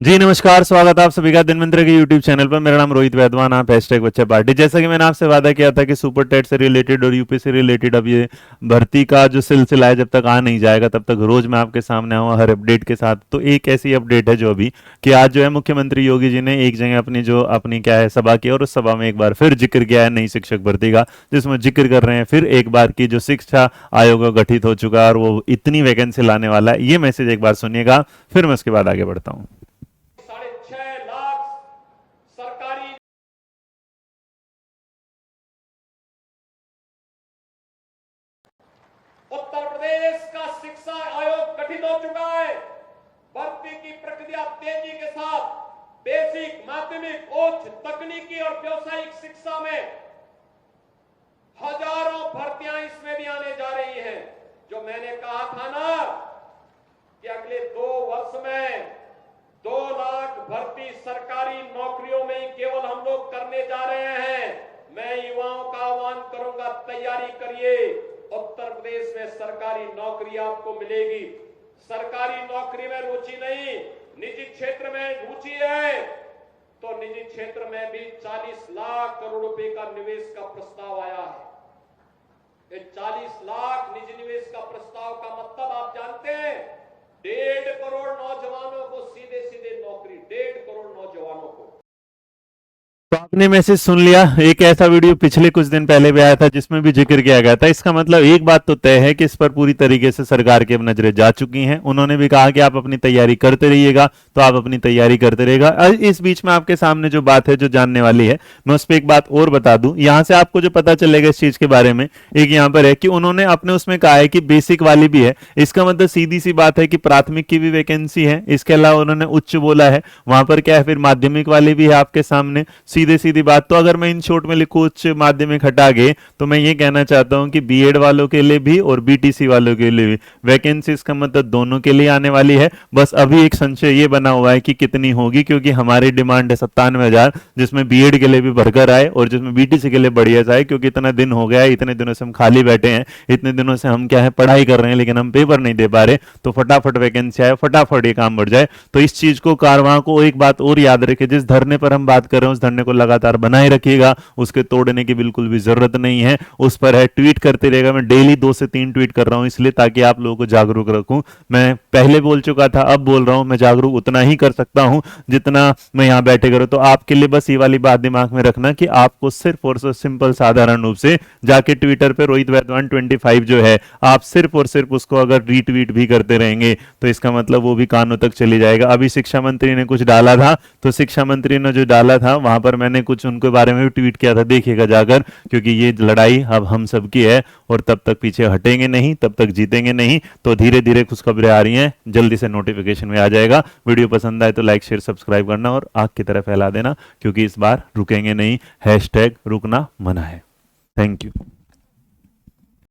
जी नमस्कार, स्वागत है आप सभी का दिन मंत्र के यूट्यूब चैनल पर। मेरा नाम रोहित वैद्वान, आप #बच्चा पार्टी। जैसा कि मैंने आपसे वादा किया था कि सुपर टेट से रिलेटेड और यूपी से रिलेटेड अब ये भर्ती का जो सिलसिला है, जब तक आ नहीं जाएगा तब तक रोज मैं आपके सामने आऊँगा हर अपडेट के साथ। तो एक ऐसी अपडेट है जो अभी कि आज जो है मुख्यमंत्री योगी जी ने एक जगह अपनी क्या है सभा की, और उस सभा में एक बार फिर जिक्र किया है नई शिक्षक भर्ती का, जिसमें जिक्र कर रहे हैं फिर एक बार की जो शिक्षा आयोग गठित हो चुका है और वो इतनी वैकेंसी लाने वाला है। ये मैसेज एक बार सुनिएगा, फिर मैं उसके बाद आगे बढ़ता हूँ। 6.5 लाख सरकारी उत्तर प्रदेश का शिक्षा आयोग गठित हो चुका है। भर्ती की प्रक्रिया तेजी के साथ बेसिक, माध्यमिक, उच्च, तकनीकी और व्यावसायिक शिक्षा में हजारों भर्तियां इसमें भी आने जा रही हैं। जो मैंने कहा था ना कि अगले 2 वर्ष में 2 लाख भर्ती सरकारी नौकरियों में ही केवल हम लोग करने जा रहे हैं। मैं युवाओं का आह्वान करूंगा, तैयारी करिए। उत्तर प्रदेश में सरकारी नौकरी आपको मिलेगी। सरकारी नौकरी में रुचि नहीं, निजी क्षेत्र में रुचि है तो निजी क्षेत्र में भी 40 लाख करोड़ रुपए का निवेश का प्रस्ताव आया है। 40 लाख निजी निवेश का प्रस्ताव का मतलब आप जानते हैं? 1.5 करोड़ नौजवानों को सीधे सीधे नौकरी, 1.5 करोड़ नौजवानों को। तो आपने मैसेज सुन लिया। एक ऐसा वीडियो पिछले कुछ दिन पहले भी आया था जिसमें भी जिक्र किया गया था। इसका मतलब एक बात तो तय है कि इस पर पूरी तरीके से सरकार की अब नजरें जा चुकी हैं। उन्होंने भी कहा कि आप अपनी तैयारी करते रहिएगा, तो आप अपनी तैयारी करते रहेगा। इस बीच में आपके सामने जो बात है जो जानने वाली है, मैं उस पर एक बात और बता दूं। यहां से आपको जो पता चलेगा इस चीज के बारे में, एक यहां पर है कि उन्होंने अपने उसमें कहा है कि बेसिक वाली भी है। इसका मतलब सीधी सी बात है कि प्राथमिक की भी वैकेंसी है। इसके अलावा उन्होंने उच्च बोला है, वहां पर क्या है फिर माध्यमिक वाली भी है आपके सामने। सीधे सीधी बात, तो अगर मैं इन शॉर्ट में लिखूं उच्च माध्यमिक हटा के, तो मैं ये कहना चाहता हूं कि बीएड वालों के लिए भी और बीटीसी वालों के लिए भी वैकेंसी, इसका मतलब दोनों के लिए आने वाली है। बस अभी एक संशय ये बना हुआ है कि कितनी होगी, क्योंकि हमारी डिमांड है 97,000, जिसमें बीएड के लिए भी भरकर आए और जिसमें बीटीसी के लिए बढ़िया जाए। क्योंकि इतना दिन हो गया है, इतने दिनों से हम खाली बैठे हैं, इतने दिनों से हम क्या है पढ़ाई कर रहे हैं, लेकिन हम पेपर नहीं दे पा रहे। तो फटाफट वैकेंसी आए, फटाफट ये काम बढ़ जाए। तो इस चीज को, कारवां को एक बात और याद रखे, जिस धरने पर हम बात कर रहे हैं उस धरने को लगातार बनाए रखिएगा। उसके तोड़ने की बिल्कुल भी जरूरत नहीं है। उस पर है ट्वीट करते रहेगा। मैं डेली 2 से 3 ट्वीट कर रहा हूं, इसलिए ताकि आप लोगों को जागरूक रखूं। मैं पहले बोल चुका था, अब बोल रहा हूं, मैं जागरूक उतना ही कर सकता हूं जितना मैं यहां बैठे करूं। तो आपके लिए बस ये वाली बात दिमाग में रखना कि आपको सिर्फ और सिर्फ सिंपल साधारण रूप से जाके ट्विटर पे रोहित वैद्वान 25 जो है, आप सिर्फ और सिर्फ उसको अगर रीट्वीट भी करते रहेंगे तो इसका मतलब वो भी कानों तक चली जाएगा। अभी शिक्षा मंत्री ने कुछ डाला था, तो शिक्षा मंत्री ने जो डाला था वहां पर मैंने कुछ उनके बारे में भी ट्वीट किया था, देखिएगा जाकर। क्योंकि ये लड़ाई अब हम सबकी है और तब तक पीछे हटेंगे नहीं, तब तक जीतेंगे नहीं। तो धीरे धीरे खुशखबरें आ रही हैं, जल्दी से नोटिफिकेशन में आ जाएगा। वीडियो पसंद आए तो लाइक शेयर सब्सक्राइब करना और आग की तरह फैला देना, क्योंकि इस बार रुकेंगे नहीं। #रुकना मना है। Thank you.